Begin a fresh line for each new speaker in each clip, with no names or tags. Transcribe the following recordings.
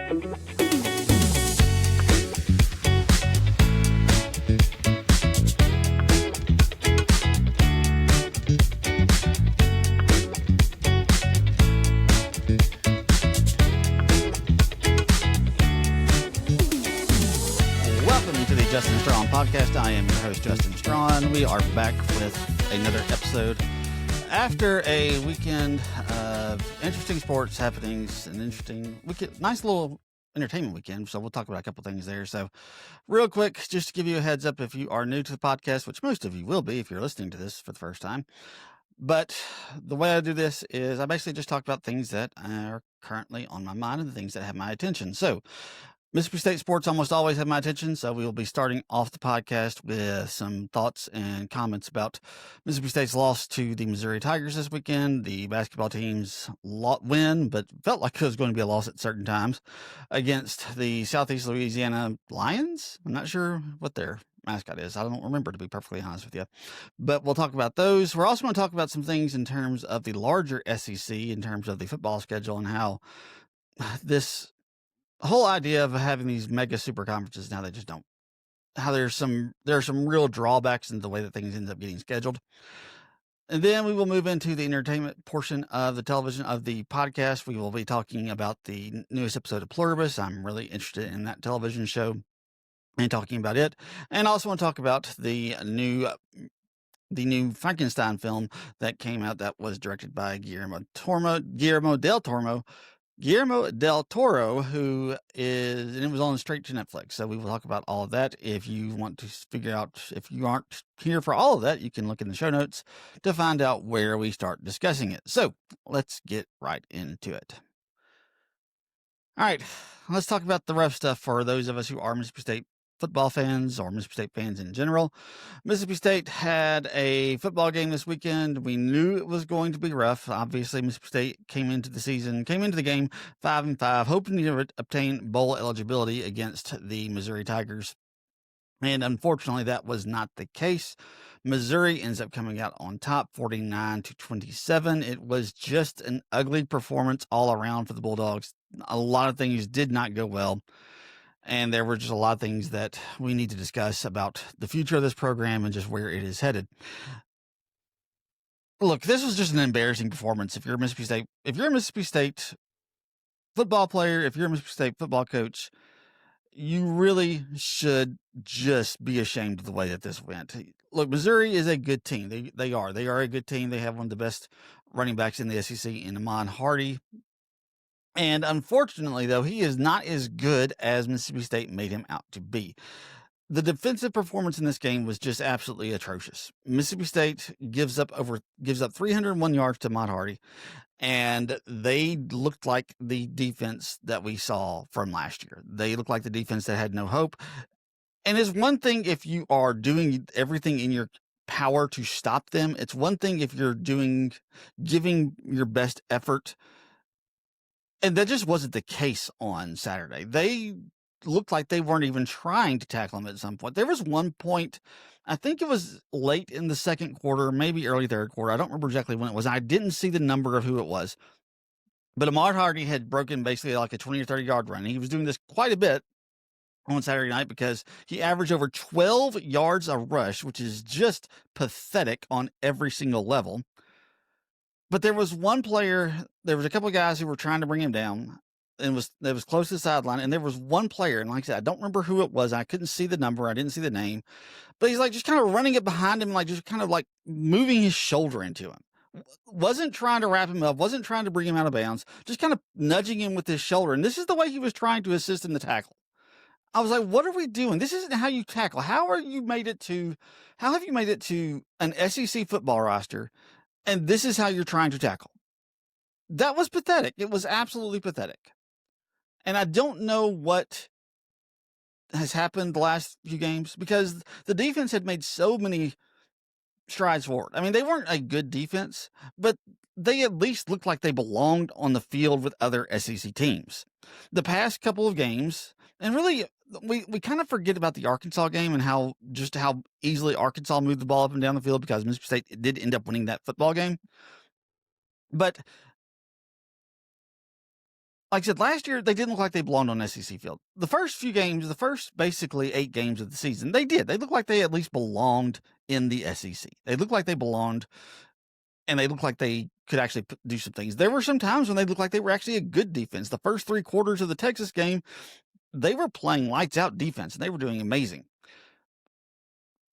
Justin Strawn podcast. I am your host, Justin Strawn. We are back with another episode after a weekend of interesting sports happenings, an interesting weekend, nice little entertainment weekend. So we'll talk about a couple things there. So real quick, just to give you a heads up, if you are new to the podcast, which most of you will be if you're listening to this for the first time. But the way I do this is I basically just talk about things that are currently on my mind and the things that have my attention. So Mississippi State sports almost always have my attention, so we will be starting off the podcast with some thoughts and comments about Mississippi State's loss to the Missouri Tigers this weekend. The basketball team's win, but felt like it was going to be a loss at certain times, against the Southeast Louisiana Lions. I'm not sure what their mascot is. I don't remember, to be perfectly honest with you. But we'll talk about those. We're also going to talk about some things in terms of the larger SEC, in terms of the football schedule and how this whole idea of having these mega super conferences now, they just don't, how there are some real drawbacks in the way that things end up getting scheduled. And then we will move into the entertainment portion of the television of the podcast. We will be talking about the newest episode of Pluribus. I'm really interested in that television show and talking about it. And I also want to talk about the new Frankenstein film that came out that was directed by Guillermo del Toro, and it was on straight to Netflix. So we will talk about all of that. If you want to figure out, if you aren't here for all of that, you can look in the show notes to find out where we start discussing it. So let's get right into it. All right, let's talk about the rough stuff for those of us who are Mississippi State football fans or Mississippi State fans in general. Mississippi State had a football game this weekend. We knew it was going to be rough. Obviously, Mississippi State came into the game 5-5, hoping to obtain bowl eligibility against the Missouri Tigers. And unfortunately, that was not the case. Missouri ends up coming out on top, 49-27. It was just an ugly performance all around for the Bulldogs. A lot of things did not go well. And there were just a lot of things that we need to discuss about the future of this program and just where it is headed. Look, this was just an embarrassing performance. If you're a Mississippi State football player, if you're a Mississippi State football coach, you really should just be ashamed of the way that this went. Look, Missouri is a good team. They are a good team. They have one of the best running backs in the SEC in Ahman Hardy. And unfortunately, though, he is not as good as Mississippi State made him out to be. The defensive performance in this game was just absolutely atrocious. Mississippi State gives up 301 yards to Ahman Hardy, and they looked like the defense that we saw from last year. They looked like the defense that had no hope. And it's one thing if you are doing everything in your power to stop them. It's one thing if you're giving your best effort. And that just wasn't the case on Saturday. They looked like they weren't even trying to tackle him at some point. There was one point, I think it was late in the second quarter, maybe early third quarter. I don't remember exactly when it was. I didn't see the number of who it was. But Ahman Hardy had broken basically like a 20 or 30 yard run. He was doing this quite a bit on Saturday night because he averaged over 12 yards a rush, which is just pathetic on every single level. But there was one player, there was a couple of guys who were trying to bring him down, and it was close to the sideline, and there was one player, and like I said, I don't remember who it was. I couldn't see the number. I didn't see the name. But he's like just kind of running it behind him, like just kind of like moving his shoulder into him. Wasn't trying to wrap him up, wasn't trying to bring him out of bounds, just kind of nudging him with his shoulder. And this is the way he was trying to assist in the tackle. I was like, what are we doing? This isn't how you tackle. How have you made it to an SEC football roster, and this is how you're trying to tackle? That was pathetic. It was absolutely pathetic. And I don't know what has happened the last few games because the defense had made so many strides forward. I mean, they weren't a good defense, but they at least looked like they belonged on the field with other SEC teams. The past couple of games, and really, we kind of forget about the Arkansas game and how easily Arkansas moved the ball up and down the field because Mississippi State did end up winning that football game. But like I said, last year, they didn't look like they belonged on SEC field. The first few games, the first basically 8 games of the season, they did. They looked like they at least belonged in the SEC. They looked like they belonged, and they looked like they could actually do some things. There were some times when they looked like they were actually a good defense. The first 3 quarters of the Texas game, they were playing lights out defense, and they were doing amazing.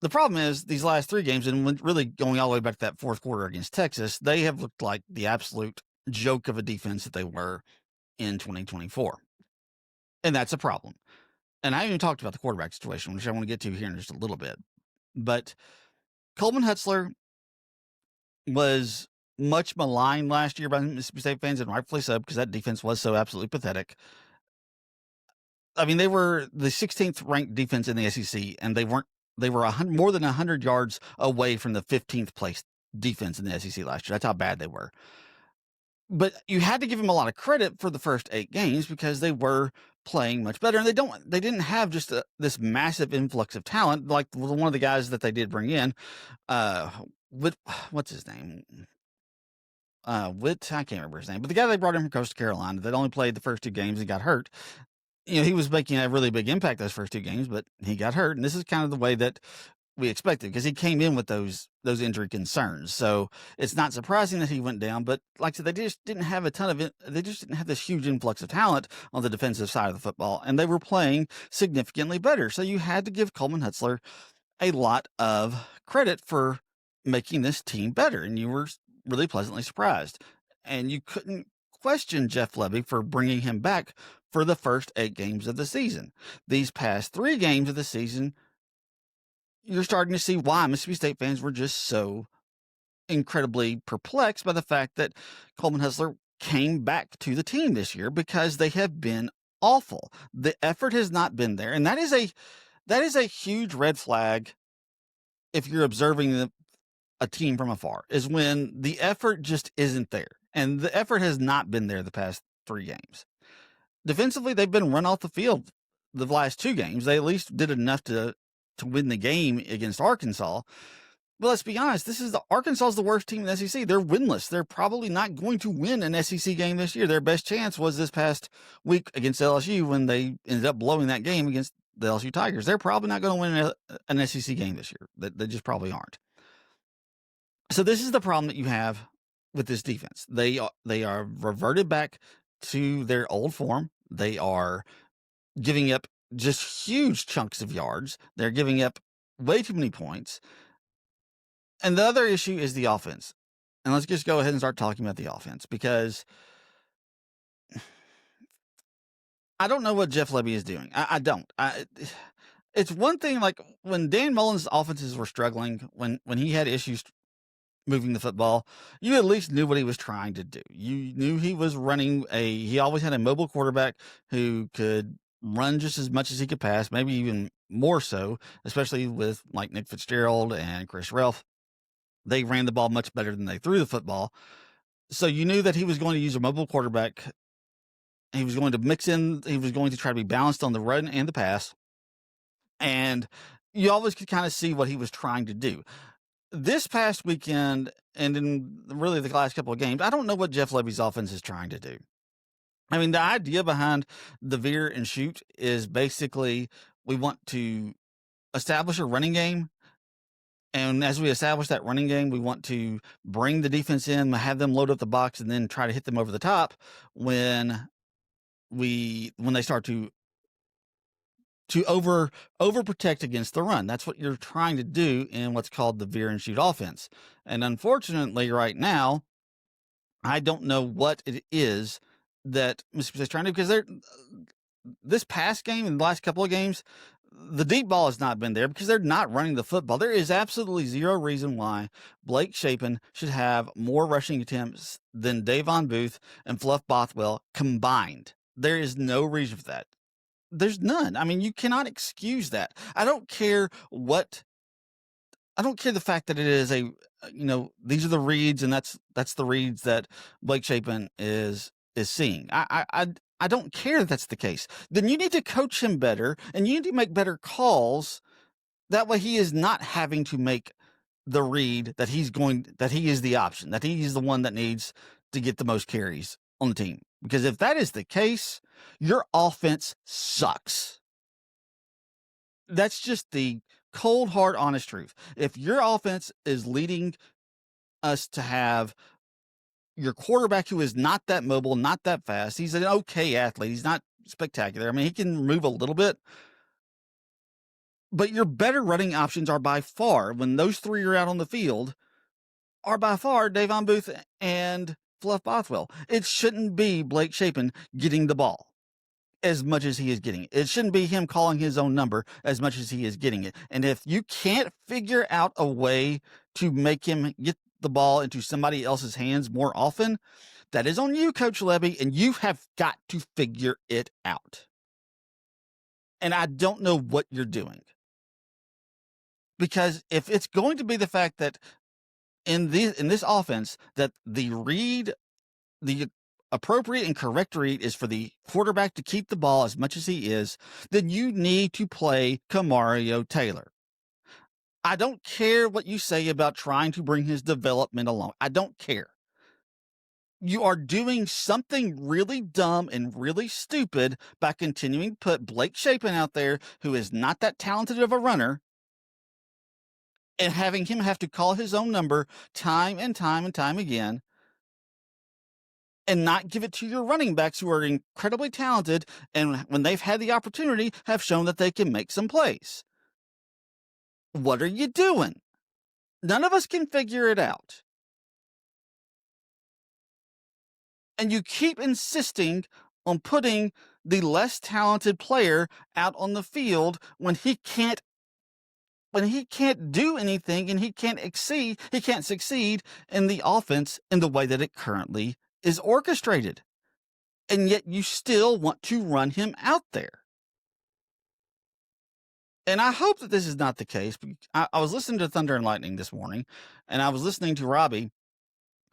The problem is these last 3 games, and really going all the way back to that 4th quarter against Texas, they have looked like the absolute joke of a defense that they were in 2024. And that's a problem. And I haven't even talked about the quarterback situation, which I want to get to here in just a little bit. But Coleman Hutzler was much maligned last year by Mississippi State fans, and rightfully so, because that defense was so absolutely pathetic. I mean, they were the 16th ranked defense in the SEC, and they were more than 100 yards away from the 15th place defense in the SEC last year. That's how bad they were. But you had to give them a lot of credit for the first 8 games because they were playing much better, and they didn't have just this massive influx of talent like one of the guys that they did bring in. What's his name? I can't remember his name, but the guy they brought in from Coastal Carolina that only played the first 2 games and got hurt. He was making a really big impact those first 2 games, but he got hurt, and this is kind of the way that we expected because he came in with those injury concerns. So it's not surprising that he went down. But like I said, they just didn't have they just didn't have this huge influx of talent on the defensive side of the football, and they were playing significantly better. So you had to give Coleman Hutzler a lot of credit for making this team better, and you were really pleasantly surprised. And you couldn't question Jeff Lebby for bringing him back for the first 8 games of the season. These past 3 games of the season, you're starting to see why Mississippi State fans were just so incredibly perplexed by the fact that Coleman Hutzler came back to the team this year, because they have been awful. The effort has not been there, and that is a huge red flag if you're observing a team from afar, is when the effort just isn't there. And the effort has not been there the past 3 games. Defensively, they've been run off the field the last 2 games. They at least did enough to win the game against Arkansas. But let's be honest, Arkansas is the worst team in the SEC. They're winless. They're probably not going to win an SEC game this year. Their best chance was this past week against LSU when they ended up blowing that game against the LSU Tigers. They're probably not going to win an SEC game this year. They just probably aren't. So this is the problem that you have with this defense. They are reverted back to their old form. They are giving up just huge chunks of yards. They're giving up way too many points. And the other issue is the offense. And let's just go ahead and start talking about the offense, because I don't know what Jeff Lebby is doing. I don't. It's one thing, like when Dan Mullen's offenses were struggling, when he had issues moving the football, you at least knew what he was trying to do. You knew he was he always had a mobile quarterback who could run just as much as he could pass, maybe even more so, especially with like Nick Fitzgerald and Chris Relf. They ran the ball much better than they threw the football. So you knew that he was going to use a mobile quarterback. He was going to he was going to try to be balanced on the run and the pass. And you always could kind of see what he was trying to do. This past weekend, and in really the last couple of games, I don't know what Jeff Lebby's offense is trying to do. I mean, the idea behind the veer and shoot is basically we want to establish a running game. And as we establish that running game, we want to bring the defense in, have them load up the box, and then try to hit them over the top when they start to overprotect against the run. That's what you're trying to do in what's called the veer and shoot offense. And unfortunately, right now, I don't know what it is that Mississippi State's trying to do, because this past game and the last couple of games, the deep ball has not been there because they're not running the football. There is absolutely zero reason why Blake Shapen should have more rushing attempts than Davon Booth and Fluff Bothwell combined. There is no reason for that. There's none. I mean, you cannot excuse that. I don't care the fact that it is these are the reads, and that's the reads that Blake Shapen is seeing. I don't care that that's the case. Then you need to coach him better, and you need to make better calls. That way he is not having to make the read that he is the option, that he is the one that needs to get the most carries on the team. Because if that is the case, your offense sucks. That's just the cold, hard, honest truth. If your offense is leading us to have your quarterback who is not that mobile, not that fast, he's an okay athlete. He's not spectacular. I mean, he can move a little bit, but your better running options are by far, when those three are out on the field, are by far Davon Booth and Fluff Bothwell. It shouldn't be Blake Shapen getting the ball as much as he is getting it. It shouldn't be him calling his own number as much as he is getting it. And if you can't figure out a way to make him get the ball into somebody else's hands more often, that is on you, Coach Levy, and you have got to figure it out. And I don't know what you're doing. Because if it's going to be the fact that in this offense that the appropriate and correct read is for the quarterback to keep the ball as much as he is, then you need to play Kamario Taylor. I don't care what you say about trying to bring his development along. I don't care. You are doing something really dumb and really stupid by continuing to put Blake Shapen out there, who is not that talented of a runner, and having him have to call his own number time and time and time again, and not give it to your running backs who are incredibly talented, and when they've had the opportunity, have shown that they can make some plays. What are you doing? None of us can figure it out. And you keep insisting on putting the less talented player out on the field when he can't do anything, and he can't succeed in the offense in the way that it currently is orchestrated. And yet you still want to run him out there. And I hope that this is not the case. I was listening to Thunder and Lightning this morning, and I was listening to Robbie,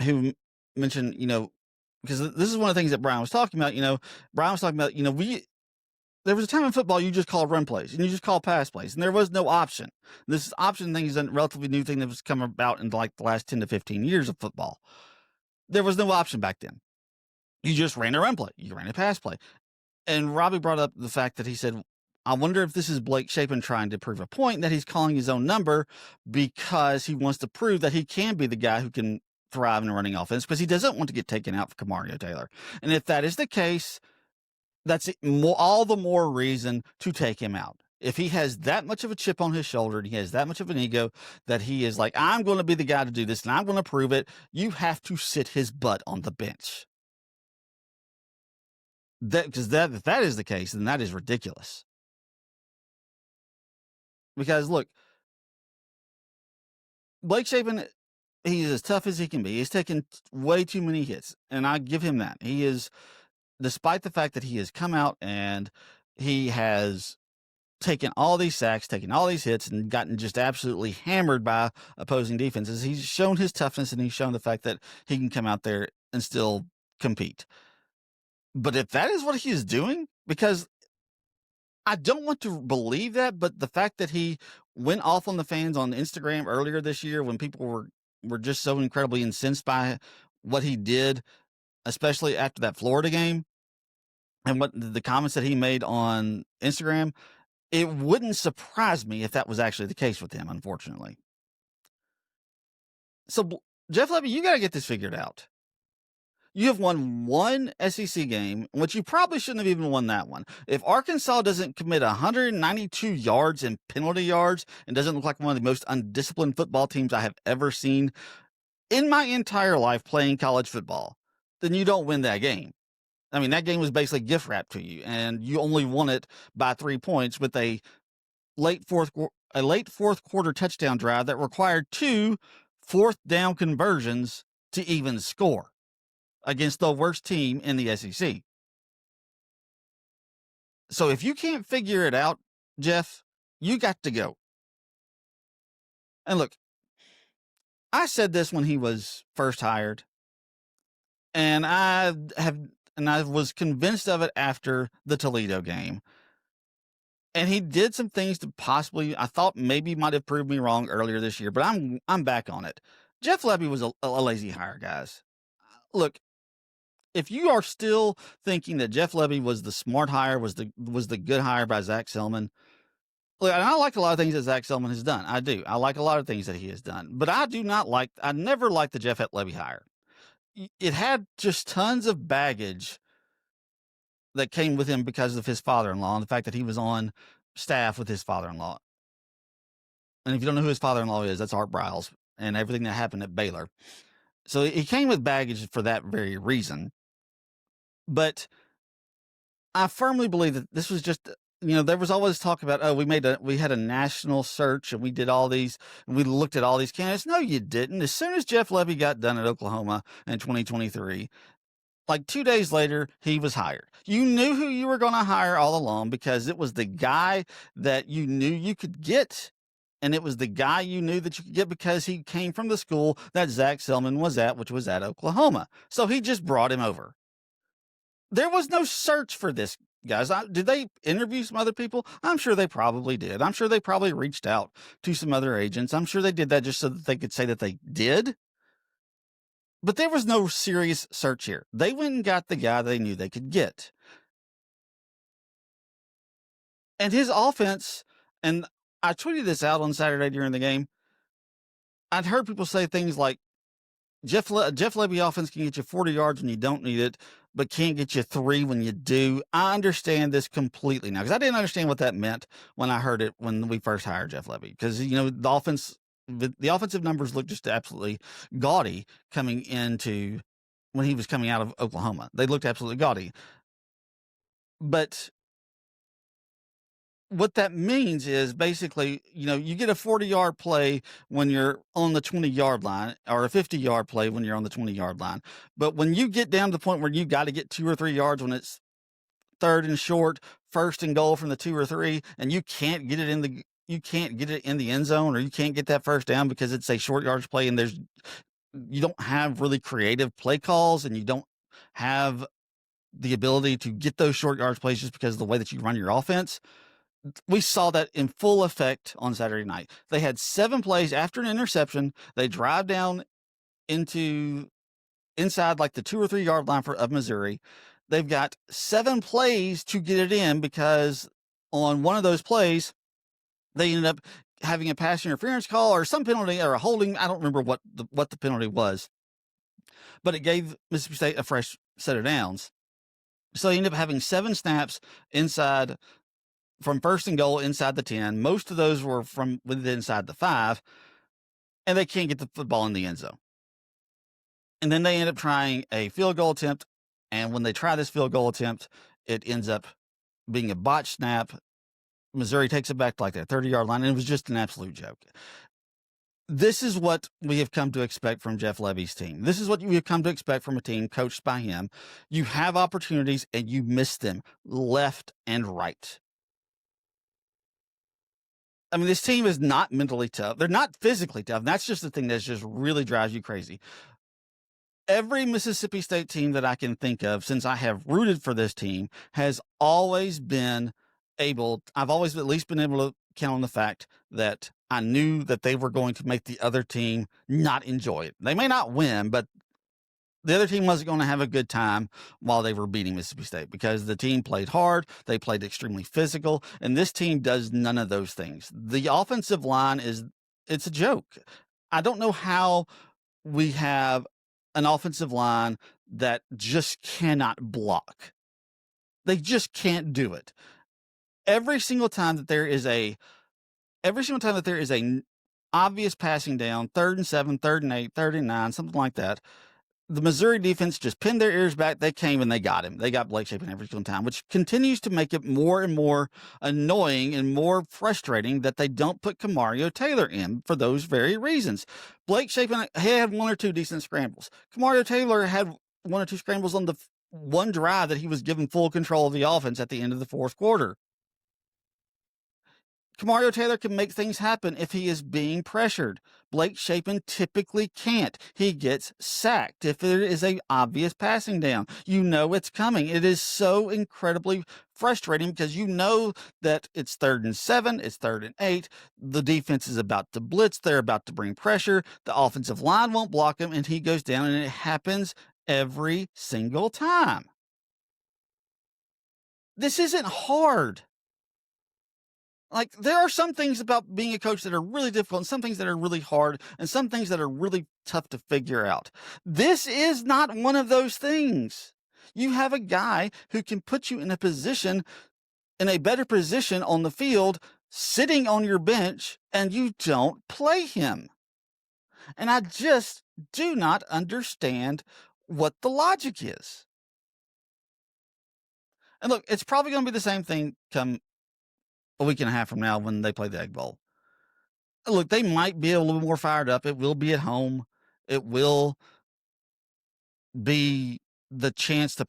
who mentioned, because this is one of the things that Brian was talking about. Brian was talking about, there was a time in football you just call run plays and you just call pass plays, and there was no option. This option thing is a relatively new thing that was come about in like the last 10 to 15 years of football. There was no option back then. You just ran a run play. You ran a pass play. And Robbie brought up the fact that he said, I wonder if this is Blake Shapen trying to prove a point that he's calling his own number because he wants to prove that he can be the guy who can thrive in a running offense, because he doesn't want to get taken out for Kamario Taylor. And if that is the case, that's all the more reason to take him out. If he has that much of a chip on his shoulder and he has that much of an ego that he is like, I'm going to be the guy to do this and I'm going to prove it, you have to sit his butt on the bench. Because if that is the case, then that is ridiculous. Because look, Blake Shapen, he's as tough as he can be. He's taken way too many hits, and I give him that. He is, despite the fact that he has come out and he has taken all these sacks, taken all these hits, and gotten just absolutely hammered by opposing defenses, he's shown his toughness, and he's shown the fact that he can come out there and still compete. But if that is what he is doing, because I don't want to believe that, but the fact that he went off on the fans on Instagram earlier this year when people were just so incredibly incensed by what he did, especially after that Florida game, and what the comments that he made on Instagram, it wouldn't surprise me if that was actually the case with him, unfortunately. So, Jeff Levy, you got to get this figured out. You have won one SEC game, which you probably shouldn't have even won that one. If Arkansas doesn't commit 192 yards in penalty yards and doesn't look like one of the most undisciplined football teams I have ever seen in my entire life playing college football, then you don't win that game. I mean, that game was basically gift wrapped to you, and you only won it by 3 points with a late fourth quarter touchdown drive that required 2 fourth down conversions to even score against the worst team in the SEC. So if you can't figure it out, Jeff, you got to go. And look, I said this when he was first hired, and I was convinced of it after the Toledo game. And he did some things to possibly, I thought maybe might have proved me wrong earlier this year, but I'm back on it. Jeff Levy was a lazy hire, guys. Look, if you are still thinking that Jeff Lebby was the smart hire, was the good hire by Zach Selman, look, and I like a lot of things that Zach Selman has done. I do. I like a lot of things that he has done, but I never liked the Jeff Lebby hire. It had just tons of baggage that came with him because of his father-in-law and the fact that he was on staff with his father-in-law. And if you don't know who his father-in-law is, that's Art Briles and everything that happened at Baylor. So he came with baggage for that very reason. But I firmly believe that this was just, there was always talk about, we had a national search and we did all these, and we looked at all these candidates. No, you didn't. As soon as Jeff Lebby got done at Oklahoma in 2023, like 2 days later, he was hired. You knew who you were going to hire all along because it was the guy that you knew you could get. And it was the guy you knew that you could get because he came from the school that Zach Selman was at, which was at Oklahoma. So he just brought him over. There was no search for this, guys. Did they interview some other people? I'm sure they probably did. I'm sure they probably reached out to some other agents. I'm sure they did that just so that they could say that they did. But there was no serious search here. They went and got the guy they knew they could get. And his offense, and I tweeted this out on Saturday during the game. I'd heard people say things like, Jeff Lebby offense can get you 40 yards when you don't need it, but can't get you 3 when you do. I understand this completely now because I didn't understand what that meant when I heard it when we first hired Jeff Lebby. Because, the offensive numbers looked just absolutely gaudy coming into when he was coming out of Oklahoma. They looked absolutely gaudy. But what that means is basically, you get a 40-yard play when you're on the 20-yard line or a 50-yard play when you're on the 20-yard line. But when you get down to the point where you got to get 2 or 3 yards when it's 3rd and short, 1st and goal from the 2 or 3, and you can't get it in the end zone, or you can't get that first down because it's a short yardage play and you don't have really creative play calls and you don't have the ability to get those short yardage plays just because of the way that you run your offense. We saw that in full effect on Saturday night. They had 7 plays after an interception. They drive down inside like the 2 or 3 yard line of Missouri. They've got 7 plays to get it in because on one of those plays, they ended up having a pass interference call or some penalty or a holding. I don't remember what the penalty was, but it gave Mississippi State a fresh set of downs. So they ended up having 7 snaps from 1st and goal inside the 10. Most of those were from inside the 5, and they can't get the football in the end zone. And then they end up trying a field goal attempt, and when they try this field goal attempt, it ends up being a botched snap. Missouri takes it back to like that 30-yard line, and it was just an absolute joke. This is what we have come to expect from Jeff Lebby's team. This is what we have come to expect from a team coached by him. You have opportunities, and you miss them left and right. I mean, this team is not mentally tough. They're not physically tough. That's just the thing that just really drives you crazy. Every Mississippi State team that I can think of since I have rooted for this team has always been I've always at least been able to count on the fact that I knew that they were going to make the other team not enjoy it. They may not win, but the other team wasn't going to have a good time while they were beating Mississippi State because the team played hard. They played extremely physical, and this team does none of those things. The offensive line it's a joke. I don't know how we have an offensive line that just cannot block. They just can't do it. Every single time that there is a obvious passing down, 3rd and 7, 3rd and 8, 3rd and 9, something like that, the Missouri defense just pinned their ears back. They came and they got him. They got Blake Shapen every single time, which continues to make it more and more annoying and more frustrating that they don't put Kamario Taylor in for those very reasons. Blake Shapen had 1 or 2 decent scrambles. Kamario Taylor had 1 or 2 scrambles on the one drive that he was given full control of the offense at the end of the 4th quarter. Kamario Taylor can make things happen if he is being pressured. Blake Shapen typically can't. He gets sacked if there is an obvious passing down. You know it's coming. It is so incredibly frustrating because you know that it's 3rd and 7, it's 3rd and 8. The defense is about to blitz. They're about to bring pressure. The offensive line won't block him, and he goes down, and it happens every single time. This isn't hard. Like, there are some things about being a coach that are really difficult, and some things that are really hard, and some things that are really tough to figure out. This is not one of those things. You have a guy who can put you in a better position on the field, sitting on your bench, and you don't play him. And I just do not understand what the logic is. And look, it's probably going to be the same thing come a week and a half from now when they play the Egg Bowl. Look, they might be a little more fired up. It will be at home. It will be the chance to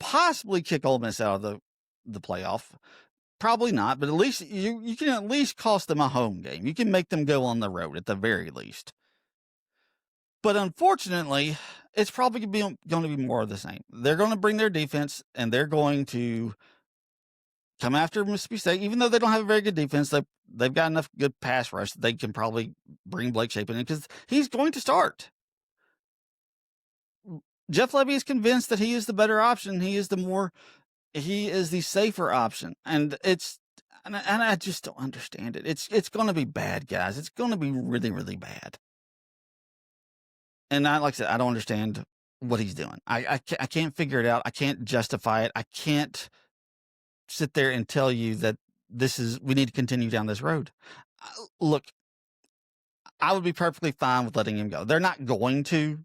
possibly kick Ole Miss out of the playoff. Probably not, but at least you can at least cost them a home game. You can make them go on the road at the very least. But unfortunately, it's probably going to be more of the same. They're going to bring their defense, and they're going to come after Mississippi State. Even though they don't have a very good defense, they've got enough good pass rush that they can probably bring Blake Shapen in because he's going to start. Jeff Lebby is convinced that he is the better option. He is the safer option. And I just don't understand it. It's going to be bad, guys. It's going to be really, really bad. And like I said, I don't understand what he's doing. I can't figure it out. I can't justify it. I can't sit there and tell you that we need to continue down this road. Look, I would be perfectly fine with letting him go. They're not going to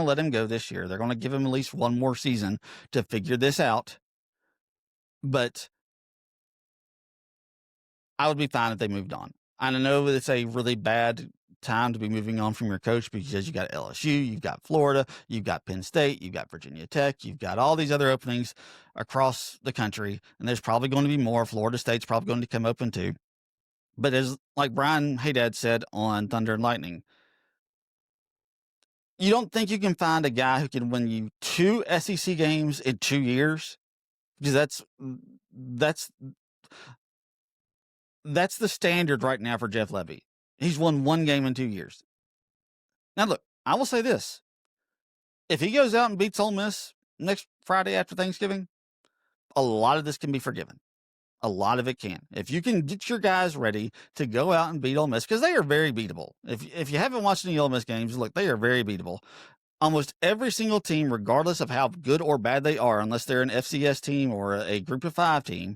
let him go this year. They're going to give him at least one more season to figure this out. But I would be fine if they moved on. I know it's a really bad time to be moving on from your coach because you got LSU, you've got Florida, you've got Penn State, you've got Virginia Tech, you've got all these other openings across the country, and there's probably going to be more. Florida State's probably going to come open too. But as like Brian Haydad said on Thunder and Lightning, you don't think you can find a guy who can win you 2 SEC games in 2 years? Because that's the standard right now for Jeff Lebby. He's won 1 game in 2 years. Now, look, I will say this. If he goes out and beats Ole Miss next Friday after Thanksgiving, a lot of this can be forgiven. A lot of it can. If you can get your guys ready to go out and beat Ole Miss, because they are very beatable. If you haven't watched any Ole Miss games, look, they are very beatable. Almost every single team, regardless of how good or bad they are, unless they're an FCS team or a group of 5 team,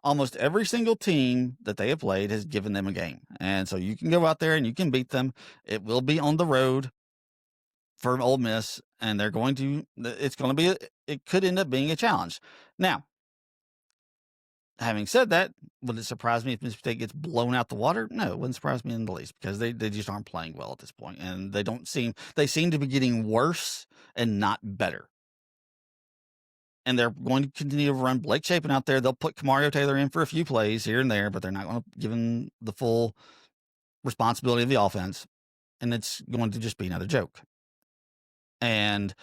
almost every single team that they have played has given them a game. And so you can go out there and you can beat them. It will be on the road for Ole Miss, and it could end up being a challenge. Now, having said that, would it surprise me if Mississippi State gets blown out the water? No, it wouldn't surprise me in the least because they just aren't playing well at this point, and they seem to be getting worse and not better. And they're going to continue to run Blake Shapen out there. They'll put Kamario Taylor in for a few plays here and there, but they're not going to give him the full responsibility of the offense. And it's going to just be another joke. And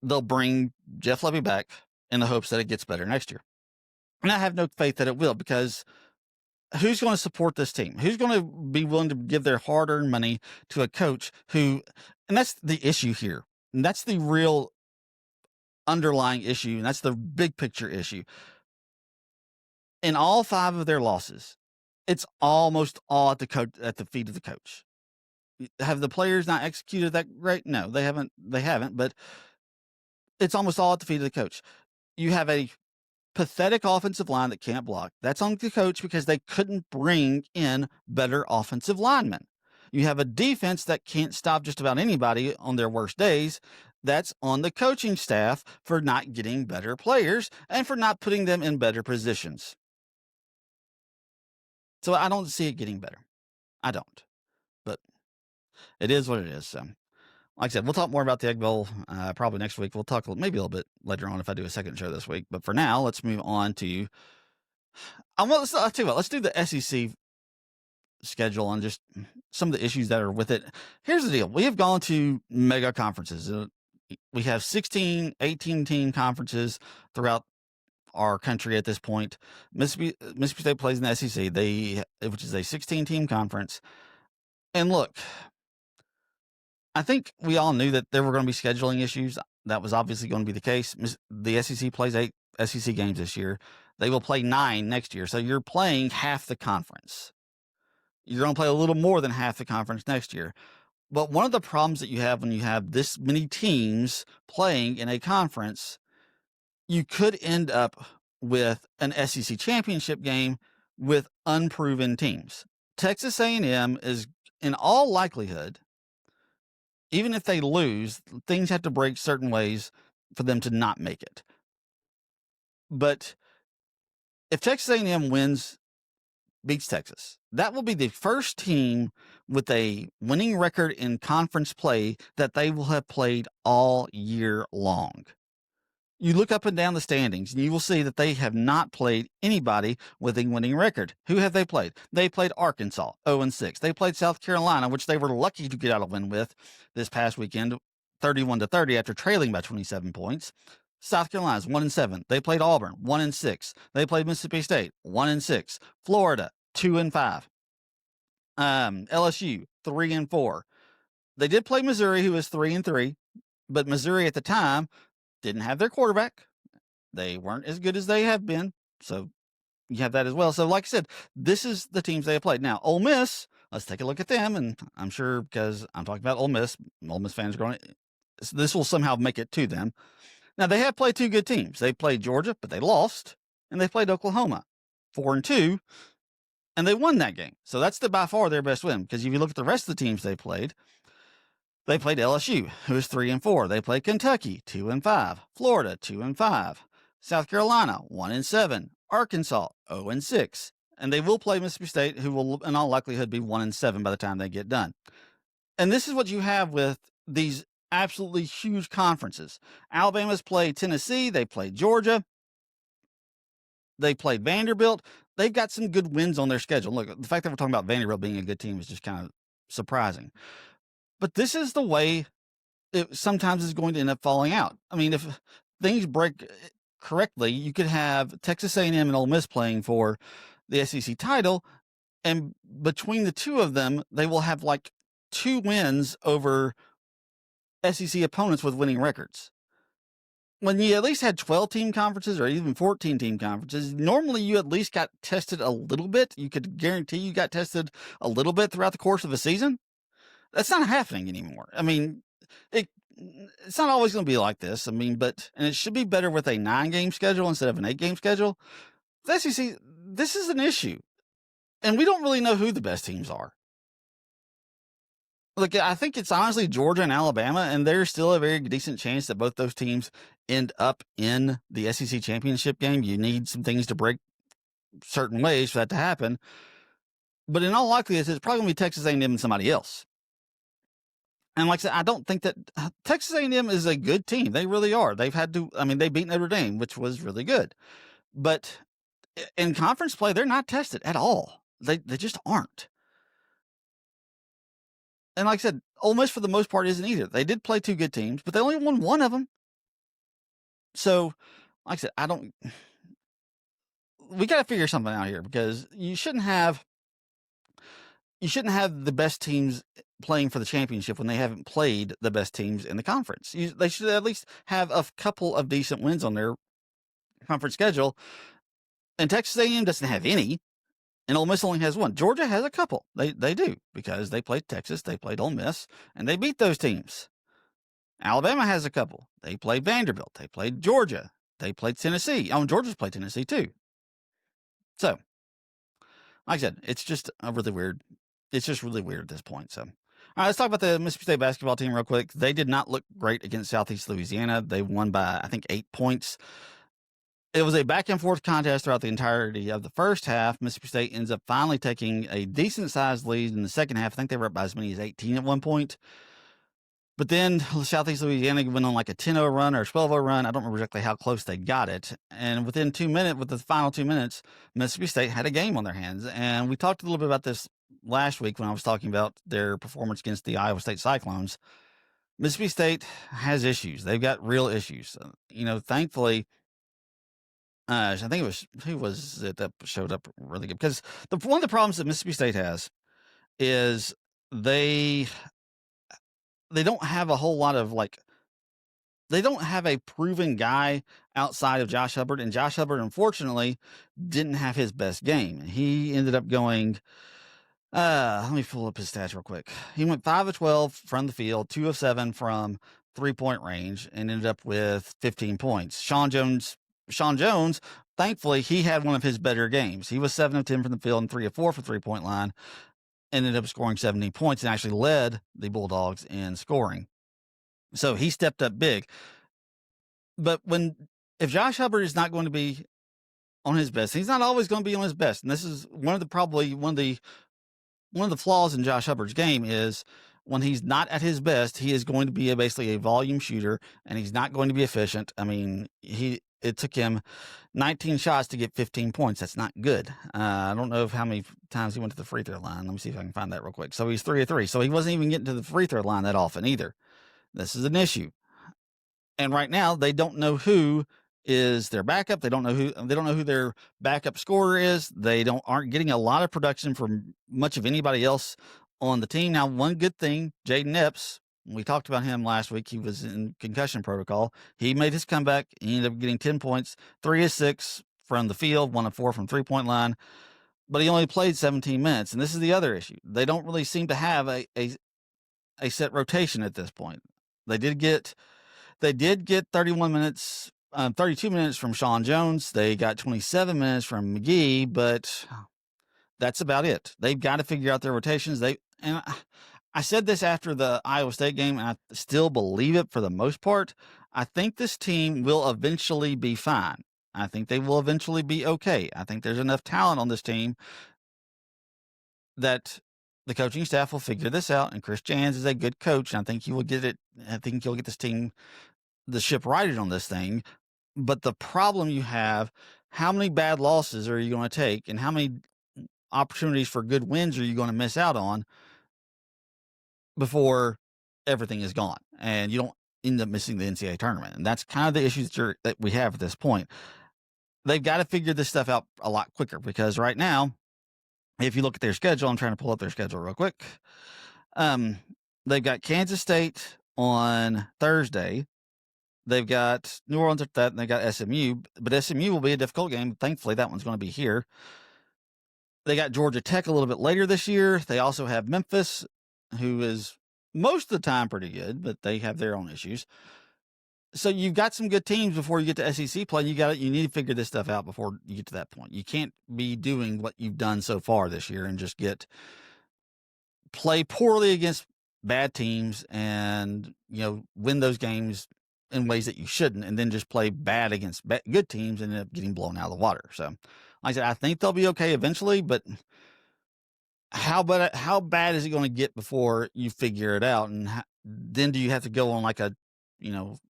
they'll bring Jeff Lebby back in the hopes that it gets better next year. And I have no faith that it will, because who's going to support this team? Who's going to be willing to give their hard-earned money to a coach and that's the issue here. And that's the real underlying issue, and that's the big picture issue. In all 5 of their losses, it's almost all at the feet of the coach. Have the players not executed that great? No, they haven't, but it's almost all at the feet of the coach. You have a pathetic offensive line that can't block. That's on the coach because they couldn't bring in better offensive linemen. You have a defense that can't stop just about anybody on their worst days. That's on the coaching staff for not getting better players and for not putting them in better positions. So I don't see it getting better. I don't. But it is what it is. So, like I said, we'll talk more about the Egg Bowl probably next week. We'll talk maybe a little bit later on if I do a second show this week. But for now, let's move on to I'll tell you what, let's do the SEC schedule and just some of the issues that are with it. Here's the deal. We have gone to mega conferences. We have 16, 18 team conferences throughout our country at this point. Mississippi State plays in the SEC, which is a 16 team conference. And look, I think we all knew that there were going to be scheduling issues. That was obviously going to be the case. The SEC plays 8 SEC games this year. They will play 9 next year. So you're playing half the conference. You're going to play a little more than half the conference next year. But one of the problems that you have when you have this many teams playing in a conference, you could end up with an SEC championship game with unproven teams. Texas A&M is, in all likelihood, even if they lose, things have to break certain ways for them to not make it. But if Texas A&M beats Texas, that will be the first team with a winning record in conference play that they will have played all year long. You look up and down the standings, and you will see that they have not played anybody with a winning record. Who have they played? They played Arkansas, 0-6. They played South Carolina, which they were lucky to get out a win with this past weekend, 31-30 after trailing by 27 points. South Carolina's 1-7. They played Auburn, 1-6. They played Mississippi State, 1-6. Florida, 2-5. LSU, 3-4. They did play Missouri, who was 3-3, but Missouri at the time didn't have their quarterback. They weren't as good as they have been. So you have that as well. So like I said, this is the teams they have played. Now, Ole Miss, let's take a look at them. And I'm sure because I'm talking about Ole Miss fans are going, this will somehow make it to them. Now, they have played 2 good teams. They played Georgia, but they lost. And they played Oklahoma, 4-2. And they won that game. So that's by far their best win. Because if you look at the rest of the teams they played LSU, who is 3-4. They played Kentucky, 2-5. Florida, 2-5. South Carolina, 1-7. Arkansas, 0-6. And they will play Mississippi State, who will in all likelihood be 1-7 by the time they get done. And this is what you have with these absolutely huge conferences. Alabama's played Tennessee. They played Georgia. They played Vanderbilt. They've got some good wins on their schedule. Look, the fact that we're talking about Vanderbilt being a good team is just kind of surprising. But this is the way it sometimes is going to end up falling out. I mean, if things break correctly, you could have Texas A&M and Ole Miss playing for the SEC title, and between the two of them, they will have like 2 wins over SEC opponents with winning records. When you at least had 12-team conferences or even 14-team conferences, normally you at least got tested a little bit. You could guarantee you got tested a little bit throughout the course of a season. That's not happening anymore. I mean, it's not always going to be like this. I mean, and it should be better with a 9-game schedule instead of an 8-game schedule. The SEC, this is an issue. And we don't really know who the best teams are. Look, I think it's honestly Georgia and Alabama, and there's still a very decent chance that both those teams end up in the SEC championship game. You need some things to break certain ways for that to happen. But in all likelihood, it's probably going to be Texas A&M and somebody else. And like I said, I don't think that Texas A&M is a good team. They really are. They beat Notre Dame, which was really good. But in conference play, they're not tested at all. They just aren't. And like I said, Ole Miss for the most part isn't either. They did play 2 good teams, but they only won 1 of them. So, like I said, we got to figure something out here, because you shouldn't have the best teams playing for the championship when they haven't played the best teams in the conference. They should at least have a couple of decent wins on their conference schedule. And Texas A&M doesn't have any, and Ole Miss only has 1. Georgia has a couple. They do, because they played Texas, they played Ole Miss, and they beat those teams. Alabama has a couple. They played Vanderbilt. They played Georgia. They played Tennessee. Georgia's played Tennessee too. So, like I said, it's just really weird. It's just really weird at this point. So, all right, let's talk about the Mississippi State basketball team real quick. They did not look great against Southeast Louisiana. They won by, I think, 8 points. It was a back-and-forth contest throughout the entirety of the first half. Mississippi State ends up finally taking a decent-sized lead in the second half. I think they were up by as many as 18 at one point. But then Southeast Louisiana went on like a 10-0 run or a 12-0 run. I don't remember exactly how close they got it. And within with the final 2 minutes, Mississippi State had a game on their hands. And we talked a little bit about this last week when I was talking about their performance against the Iowa State Cyclones. Mississippi State has issues. They've got real issues. Thankfully, I think it was, who was it that showed up really good? Because one of the problems that Mississippi State has is they they don't have a whole lot of they don't have a proven guy outside of Josh Hubbard, and Josh Hubbard, unfortunately, didn't have his best game. He ended up going, let me pull up his stats real quick. He went 5 of 12 from the field, 2 of 7 from 3-point range, and ended up with 15 points. Sean Jones, thankfully, he had one of his better games. He was 7 of 10 from the field and 3 of 4 for 3-point line, and ended up scoring 17 points and actually led the Bulldogs in scoring. So he stepped up big. But if Josh Hubbard is not going to be on his best, he's not always going to be on his best. And this is one of the flaws in Josh Hubbard's game is when he's not at his best, he is going to be basically a volume shooter, and he's not going to be efficient. I mean, it took him 19 shots to get 15 points. That's not good. I don't know how many times he went to the free throw line. Let me see if I can find that real quick. So he's 3 of 3. So he wasn't even getting to the free throw line that often either. This is an issue. And right now they don't know who is their backup. They don't know who their backup scorer is. They aren't getting a lot of production from much of anybody else on the team. Now, one good thing, Jaden Epps, we talked about him last week. He was in concussion protocol. He made his comeback. He ended up getting 10 points, 3 of 6 from the field, 1 of 4 from 3-point line, but he only played 17 minutes. And this is the other issue. They don't really seem to have a set rotation at this point. They did get 31 minutes, 32 minutes from Sean Jones. They got 27 minutes from McGee, but that's about it. They've got to figure out their rotations. I said this after the Iowa State game, and I still believe it for the most part. I think this team will eventually be fine. I think they will eventually be okay. I think there's enough talent on this team that the coaching staff will figure this out, and Chris Jans is a good coach, and I think he will get it. I think he'll get this team, the ship righted on this thing. But the problem you have, how many bad losses are you going to take, and how many opportunities for good wins are you going to miss out on before everything is gone and you don't end up missing the NCAA tournament? And that's kind of the issues that we have at this point. They've got to figure this stuff out a lot quicker, because right now, if you look at their schedule, I'm trying to pull up their schedule real quick. They've got Kansas State on Thursday. They've got New Orleans at that, and they got SMU. But SMU will be a difficult game. Thankfully, that one's going to be here. They got Georgia Tech a little bit later this year. They also have Memphis, who is most of the time pretty good, but they have their own issues. So you've got some good teams before you get to SEC play. You need to figure this stuff out before you get to that point. You can't be doing what you've done so far this year and just play poorly against bad teams and, win those games in ways that you shouldn't, and then just play bad against good teams and end up getting blown out of the water. So, like I said, I think they'll be okay eventually, but how bad is it going to get before you figure it out? And then do you have to go on like a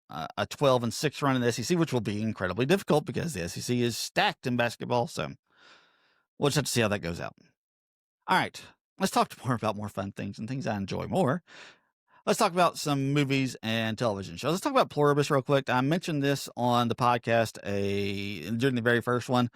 12-6 run in the SEC, which will be incredibly difficult because the SEC is stacked in basketball. So we'll just have to see how that goes out. All right, let's talk more about more fun things and things I enjoy more. Let's talk about some movies and television shows. Let's talk about Pluribus real quick. I mentioned this on the podcast during the very first one.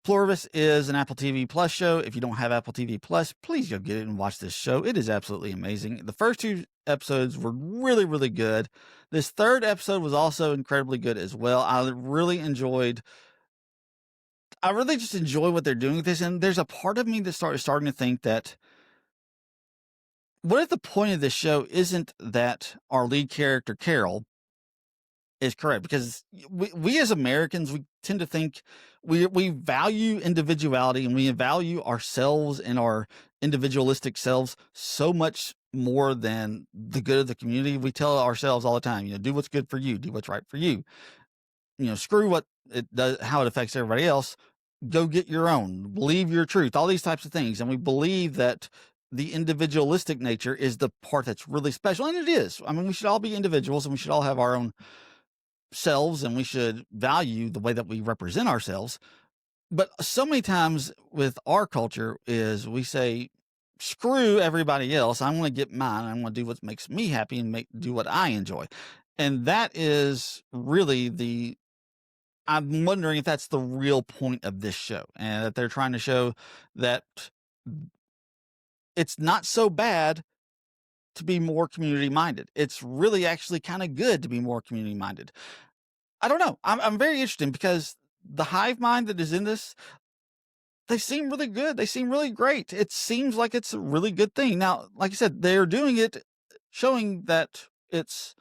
Pluribus is an Apple TV Plus show. If you don't have Apple TV Plus, please go get it and watch this show. It is absolutely amazing. The first 2 episodes were really, really good. This 3rd episode was also incredibly good as well. I really just enjoy what they're doing with this. And there's a part of me that starting to think that, what if the point of this show isn't that our lead character, Carol, is correct? Because we as Americans, we tend to think we value individuality, and we value ourselves and our individualistic selves so much more than the good of the community. We tell ourselves all the time, do what's good for you, do what's right for you. Screw what it does, how it affects everybody else. Go get your own, believe your truth, all these types of things. And we believe that the individualistic nature is the part that's really special. And it is. I mean, we should all be individuals, and we should all have our own selves, and we should value the way that we represent ourselves. But so many times with our culture is we say, screw everybody else. I'm going to get mine. I'm going to do what makes me happy and do what I enjoy. And that is really I'm wondering if that's the real point of this show, and that they're trying to show that it's not so bad to be more community minded. It's really actually kind of good to be more community minded. I don't know. I'm very interested because the hive mind that is in this, they seem really good. They seem really great. It seems like it's a really good thing. Now, like I said, they're doing it, showing that it's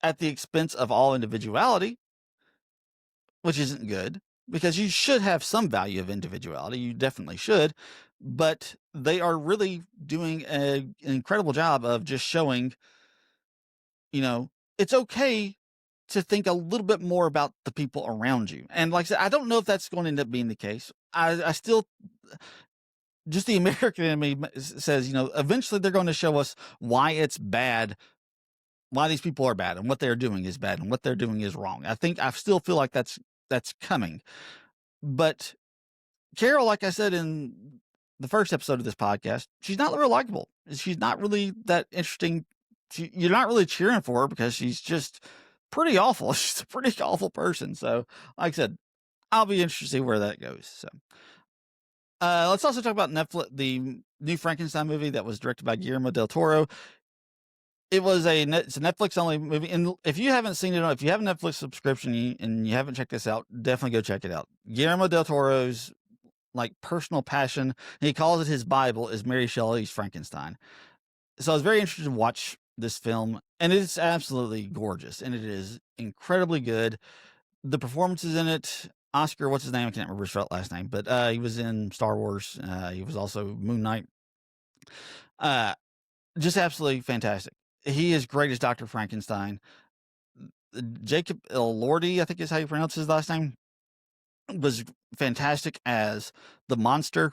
at the expense of all individuality, which isn't good because you should have some value of individuality. You definitely should. But they are really doing an incredible job of just showing, it's okay to think a little bit more about the people around you. And like I said, I don't know if that's going to end up being the case. I still, just the American in me says, eventually they're going to show us why it's bad, why these people are bad and what they're doing is bad and what they're doing is wrong. I still feel like that's coming. But Carol, like I said in the first episode of this podcast, she's not real likable. She's not really that interesting. You're not really cheering for her because she's just pretty awful. She's a pretty awful person. So, like I said, I'll be interested to see where that goes. So, let's also talk about Netflix, the new Frankenstein movie that was directed by Guillermo del Toro. It's a Netflix only movie. And if you haven't seen it, if you have a Netflix subscription and you haven't checked this out, definitely go check it out. Guillermo del Toro's personal passion, he calls it his Bible, is Mary Shelley's Frankenstein. So I was very interested to watch this film, and it's absolutely gorgeous, and it is incredibly good. The performances in it, Oscar, what's his name? I can't remember his last name, but he was in Star Wars. He was also Moon Knight. Just absolutely fantastic. He is great as Dr. Frankenstein. Jacob Elordi, I think is how you pronounce his last name, was fantastic as the monster.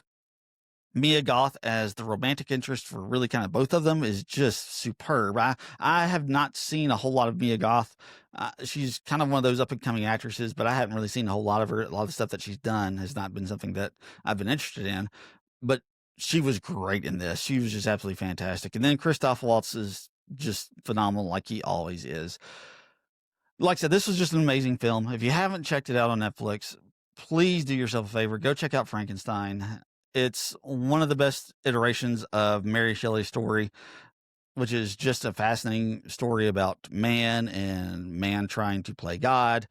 Mia Goth as the romantic interest for really kind of both of them is just superb. I have not seen a whole lot of Mia Goth. She's kind of one of those up and coming actresses, but I haven't really seen a whole lot of her. A lot of the stuff that she's done has not been something that I've been interested in, but she was great in this. She was just absolutely fantastic. And then Christoph Waltz is just phenomenal, like he always is. Like I said, this was just an amazing film. If you haven't checked it out on Netflix, please do yourself a favor. Go check out Frankenstein. It's one of the best iterations of Mary Shelley's story, which is just a fascinating story about man and man trying to play God.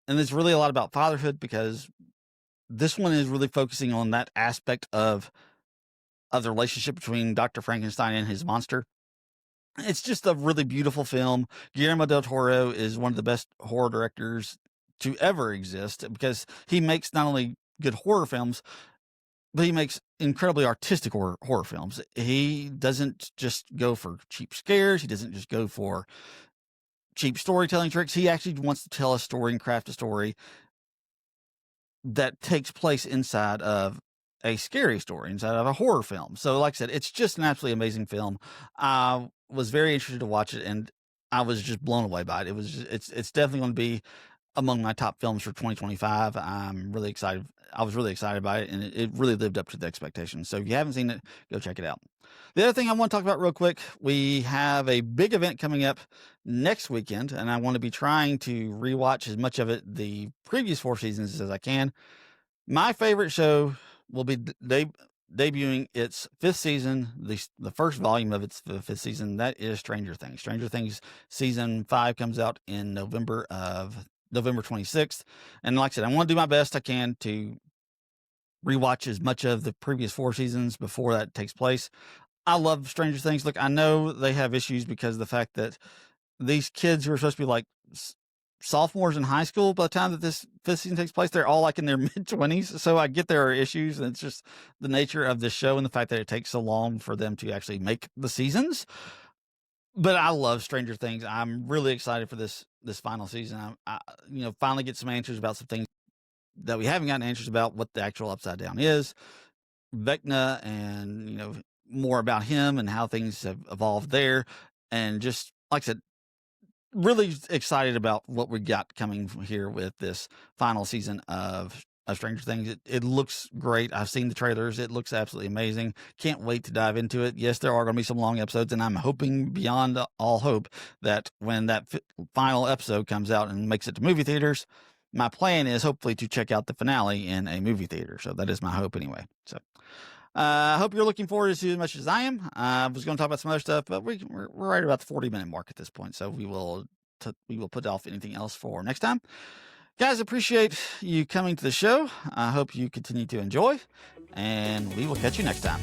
And it's really a lot about fatherhood because this one is really focusing on that aspect of the relationship between Dr. Frankenstein and his monster. It's just a really beautiful film. Guillermo del Toro is one of the best horror directors to ever exist because he makes not only good horror films, but he makes incredibly artistic horror films. He doesn't just go for cheap scares. He doesn't just go for cheap storytelling tricks. He actually wants to tell a story and craft a story that takes place inside of a scary story, inside of a horror film. So like I said, it's just an absolutely amazing film. I was very interested to watch it, and I was just blown away by it. It's definitely going to be among my top films for 2025. I'm really excited. I was really excited about it, and it really lived up to the expectations. So if you haven't seen it, go check it out. The other thing I want to talk about real quick, we have a big event coming up next weekend, and I want to be trying to rewatch as much of it, the previous 4 seasons, as I can. My favorite show will be debuting its 5th season, the first volume of its 5th season. That is Stranger Things. Stranger Things season 5 comes out in November 26th. And like I said, I want to do my best I can to rewatch as much of the previous 4 seasons before that takes place. I love Stranger Things. Look, I know they have issues because of the fact that these kids who are supposed to be like sophomores in high school by the time that this 5th season takes place, they're all like in their mid-20s. So I get there are issues, and it's just the nature of this show and the fact that it takes so long for them to actually make the seasons. But I love Stranger Things. I'm really excited for this final season. I finally get some answers about some things that we haven't gotten answers about, what the actual Upside Down is, Vecna, and more about him and how things have evolved there. And just like I said, really excited about what we got coming from here with this final season of Stranger Things. It looks great. I've seen the trailers. It looks absolutely amazing. Can't wait to dive into it. Yes, there are going to be some long episodes, and I'm hoping beyond all hope that when that final episode comes out and makes it to movie theaters, my plan is hopefully to check out the finale in a movie theater. So that is my hope anyway. So
I hope you're looking forward to it as much as I am. I was going to talk about some other stuff, but we're right about the 40-minute mark at this point, so we will put off anything else for next time. Guys, appreciate you coming to the show. I hope you continue to enjoy, and we will catch you next time.